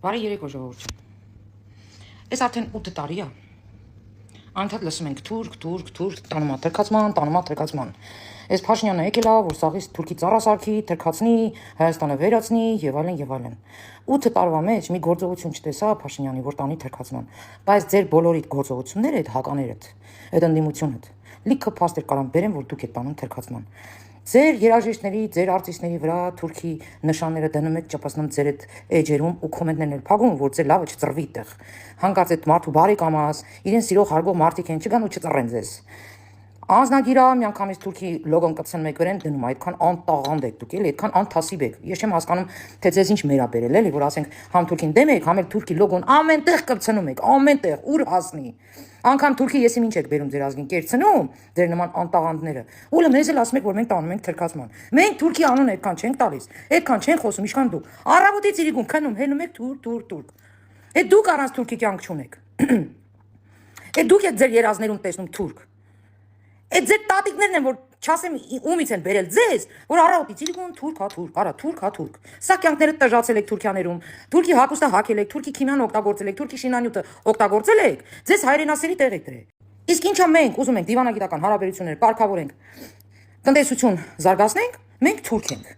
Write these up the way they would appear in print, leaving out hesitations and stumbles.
Բարի երեկո ժողովուրդ։ Այս արդեն 8 տարի է։ Անդադ լսում ենք թուրք, տանումա թրքացման։ Այս Փաշինյանը եկել է, որ սաղից թուրքի ծառասարքի, թրքացնի, Հայաստանը վերացնի եւ այլն։ 8 տարվա մեջ մի գործողություն չտեսա Փաշինյանի, որ տանի թրքացման։ Բայց ձեր բոլորիդ գործողությունները, այդ հականերդ, այդ ընդդիմությունդ, լիքը փաստեր կարան բերեմ, որ դուք եք տանում թրքացման։ Ձեր երաժիշտների, ձեր արտիստների վրա թուրքի նշանները դնում եք, ճապացնում ձեր այդ էջերում ու կոմենտներն էլ փակում, որ ձեր լավը չծռվի այդտեղ։ Հանկարծ այդ մարդու բարեկամաս, իրեն սիրող հարգող մարդիկ են, չգան ու չծռեն ձեզ։ Անձնագիրա միանգամից թուրքի լոգոն կպցնում եք վրան դնում, այդքան անտաղանդ եք դուք, էլի, այդքան անթասիբ եք։ Ես չեմ հասկանում, թե ձեզ ինչ մերա բերել, էլի, որ ասենք համ թուրքին դեմ եք, համ էլ թուրքի լոգոն ամենտեղ կպցնում եք, ամենտեղ, ուր հասնի։ Անկամ թուրքի եսի ինչ եք բերում ձեր ազգին կերցնում, ձեր նման անտաղանդները։ Ուլը մեզ էլ ասում եք, որ մենք տանում ենք թրքացման։ Մենք թուրքի անուն այդքան չենք տալիս, այդքան չեն խոսում, ինչքան դուք։ Առավոտից իրիկուն քնում, հենում եք թուրք։ Այդ դուք առանց թուրքի կյանք չունեք։ Այդ դուք եք ձեր երազներում տեսնում թուրք։ Այդ ձեր տատիկներն են, որ չասեմ ումից են բերել ձեզ, որ առավոտից իրիկուն թուրք։ Սա կյանքները տժացել եք Թուրքիաներում, թուրքի հագուստը հագել եք, թուրքի քիմիան օգտագործել եք, թուրքի շինանյութը օգտագործել եք, ձեզ հայրենասերի տեղ եք դրել։ Իսկ ինչա մենք ուզում ենք դիվանագիտական հարաբերություններ կարգավորենք, տնտեսություն զարգացնենք, մենք թուրք ենք։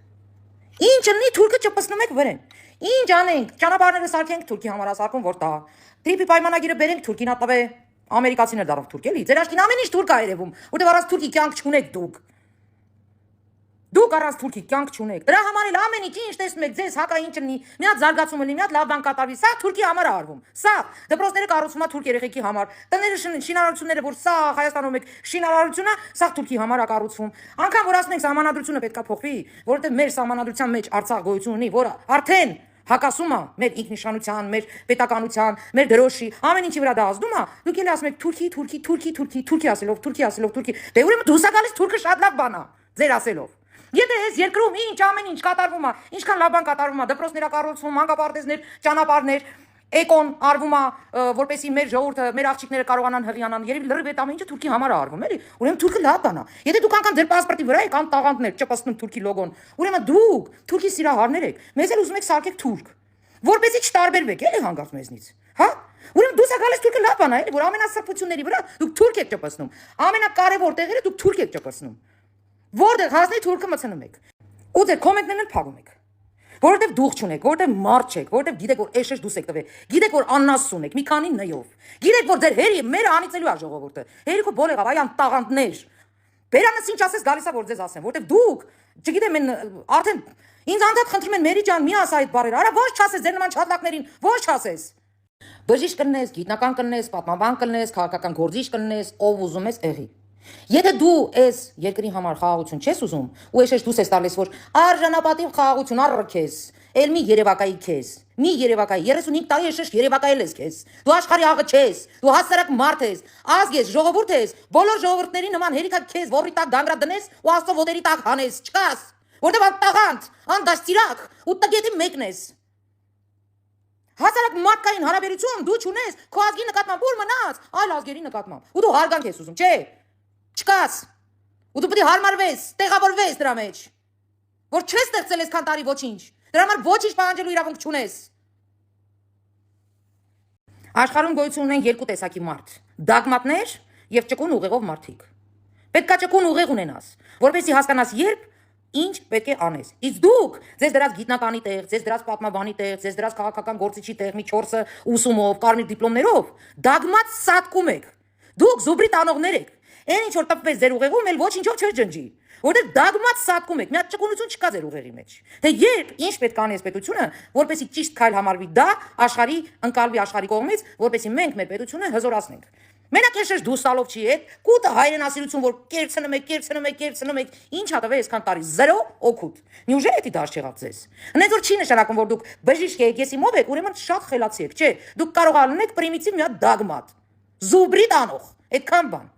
Ինչ ըննի թուրքը ճպցնում եք վրեն։ Ինչ անենք, ճանապարհները սարքենք թուրքի համար ասարկում, որ տա։ Տրիպի պայմանագիրը բերենք թուրքին ատավե։ Ամերիկացիներ դարավ թուրք էլի։ Ձեր աչքին ամեն ինչ թուրք է երևում, որտեղ առանց թուրքի կյանք չունեք դուք։ Դուք առանց թուրքի կյանք չունեք։ Դրա համար էլ ամեն ինչ ինչ տեսնում եք, ձեզ հակա ինչ ըննի, մի հատ զարգացում լինի, մի հատ լավ բան կատարվի, սա թուրքի համար է արվում։ Սա դպրոցները կառուցվում է թուրք երեխեքի համար։ Տները շինարարությունները, որ սա Հայաստանում եք շինարարությունը, սա թուրքի համար է կառուցվում։ Անկամ որ ասում ենք սահմանադրությունը պետքա փոխվի, որովհետև մեր սահմանադրության մեջ Արցախ գոյություն ունի, որը արդեն հակասում է մեր ինքնիշխանության, մեր պետականության, մեր դրոշի, ամեն ինչի վրա դա ազդում է։ Դուք էլ ասում եք թուրքի ասելով, թուրքի։ Դե ուրեմն դուսա գալիս թուրքը շատ լավ բան է, ձեր ասելով։ Եթե այս երկրում ինչ ամեն ինչ կատարվում է, ինչքան լավ բան կատարվում է, դպրոցներ կառուցվում, մանկապարտեզներ, ճանապարհներ, էկոն արվում է, որպեսզի մեր ժողովուրդը, մեր աղջիկները կարողանան հղիանան, երևի լրիվ այդ ամեն ինչը թուրքի համար է արվում, էլի։ Ուրեմն թուրքը լավ բան է։ Եթե դուք անգամ ձեր պասպորտի վրա եք անտաղանդներ ճպացնում թուրքի լոգոն, ուրեմն դուք թուրքի սիրահարներ եք, մեզ էլ ուզում եք սարքեք թուրք, որպեսզի չտարբերվեք, էլի հանգարց մեզնից, հա։ Ուրեմն դուք գալիս թուրքը լավ բան է, էլի, որ ամենասրբությունների վրա դուք թուրք եք ճպացնում, ամենակարևոր տեղերը դուք թուրք եք ճպացնում, որտեղ հասնի թուրքը մցնում եք, ու ձեր կոմենտներն էլ փակում եք։ Որովհետև դուխ չունեք, որովհետև մարդ չեք, որովհետև գիտեք որ էշեշ դուս եք տվել, գիտեք որ աննասուն եք, մի քանի նյով, գիտեք որ ձեր հերի մերը անիծելու է ժողովուրդը, հերիքո բոլեղավ այ անտաղանդներ, բերանս ինչ ասես գալիս է որ ձեզ ասեմ, որովհետև դուք, չգիտեմ են արդեն ինձ անդադ խնդրում են Մերի ջան մի ասա այդ բառերը, արա ոչ չասես ձեր նման շատլակներին, ոչ չասես, բժիշկ կլնես, գիտնական կլնես, պատմաբան կլնես, քաղաքական գործիչ կլնես, ով ուզում ես եղի։ Եթե դու այս երկրի համար խաղաղություն չես ուզում, ու էշեշ դուս ես տալիս, որ արժանապատիվ խաղաղություն առր քեզ, էլ մի երևակայի քեզ, մի երևակայի, 35 տարի էշեշ երևակայել ես քեզ, դու աշխարհի աղը չես, դու հասարակ մարդ ես, ազգ ես, ժողովուրդ ես, բոլոր ժողովուրդների նման հերիքա քեզ ողրի տակ գանգրա դնես ու աստծո ոտերի տակ հանես, չկաս, որտեղ անտաղանդ, անդաստիրակ, ու տգետի մեկն ես։ Հասարակ մարդկային հարաբերություն դու չունես, քո ազգի նկատմամբ ուր մնաց, այլ ազգերի նկատմամբ, ու դու հարգանք ես ուզում, չէ։ Չկաս, ու դու պետք է հարմարվես, տեղավորվես դրա մեջ, որ չես ստեղծել այսքան տարի ոչինչ, դրա համար ոչինչ պահանջելու իրավունք չունես։ Աշխարհում գոյություն ունեն երկու տեսակի մարդ՝ դագմատներ եւ ճկուն ուղեղով մարդիկ։ Պետքա ճկուն ուղեղ ունենաս, որպեսզի հասկանաս երբ ինչ պետք է անես։ Իսկ դուք ձեզ դրած գիտնականի տեղ, ձեզ դրած պատմաբանի տեղ, ձեզ դրած քաղաքական գործիչի տեղ մի 4-ը ուսումով, կարմիր դիպլոմներով դագմատ սատկում եք։ Դուք զուբրի տանողներ եք։ Այն ինչ որ տպվեց ձեր ուղեղում, էլ ոչինչով չէ ջնջի, որտեղ դագմատ սատկում եք, մի հատ ճկունություն չկա ձեր ուղեղի մեջ։ Թե երբ ինչ պետք է անի այս պետությունը, որպեսզի ճիշտ քայլ համարվի դա աշխարհի ընկալվի աշխարհի կողմից, որպեսզի մենք մեր պետությունը հզորացնենք։ Մենակ էշեշ դուսալով չի այդ, կուտը հայրենասիրություն, որ կերցնում եք, ինչ ա տվել այսքան տարի, 0 օգուտ։ Նյուժե էդի դաշ եղավ ձեզ։ Հենց որ չի նշանակում, որ դուք բժիշկ եք, եսի մով եք, ուրեմն շատ խելացի եք, չէ։ Դուք կարող ալնեք պրիմիտիվ մի հատ դագմատ։ Զուբրի տանող, այդքան բան։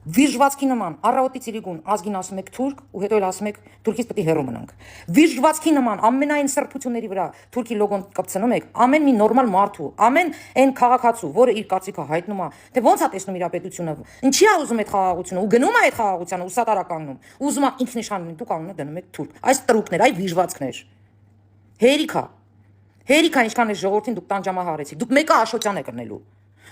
Վիժվածքի նման առավոտից իրիկուն ազգին ասում եք թուրք ու հետո էլ ասում եք թուրքից պետք է հեռու մնանք։ Վիժվածքի նման ամենայն սրբությունների վրա թուրքի լոգոն կպցնում եք, ամեն մի նորմալ մարդու, ամեն այն քաղաքացու, որը իր կարծիքը հայտնում է, թե ոնց է տեսնում իր պետությունը, ինչի է ուզում այդ խաղաղությունը, ու գնում է այդ խաղաղությանը ու սատարականգնում, ուզում է ինքնիշխան լինի, դուք անունը դնում եք թուրք։ Այս տրուկներ, այ վիժվածքներ։ Հերիքա։ Հերիքան ինչքան է ժողովրդին դուք տանջամահ արեցիք։ Դուք մեկը Աշոտյան եք կնելու։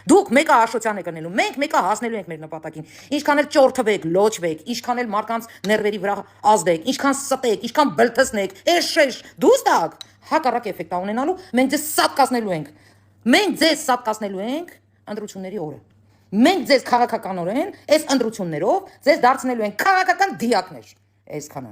Դուք մեկը Աշոտյան եք կնելու։ Մենք մեկը հասնելու ենք մեր նպատակին։ Ինչքան էլ ճորթվեք, լոճվեք, ինչքան էլ մարդկանց ներվերի վրա ազդեք, ինչքան ստեք, ինչքան բլթսնեք, էշ, դուստակ, հակառակ էֆեկտ է ունենալու, մենք ձեզ սատկացնելու ենք։ Մենք ձեզ սատկացնելու ենք ընտրությունների օրը։ Մենք ձեզ քաղաքականորեն այս ընտրություններով ձեզ դարձնելու ենք քաղաքական դիակներ։ Այսքանը։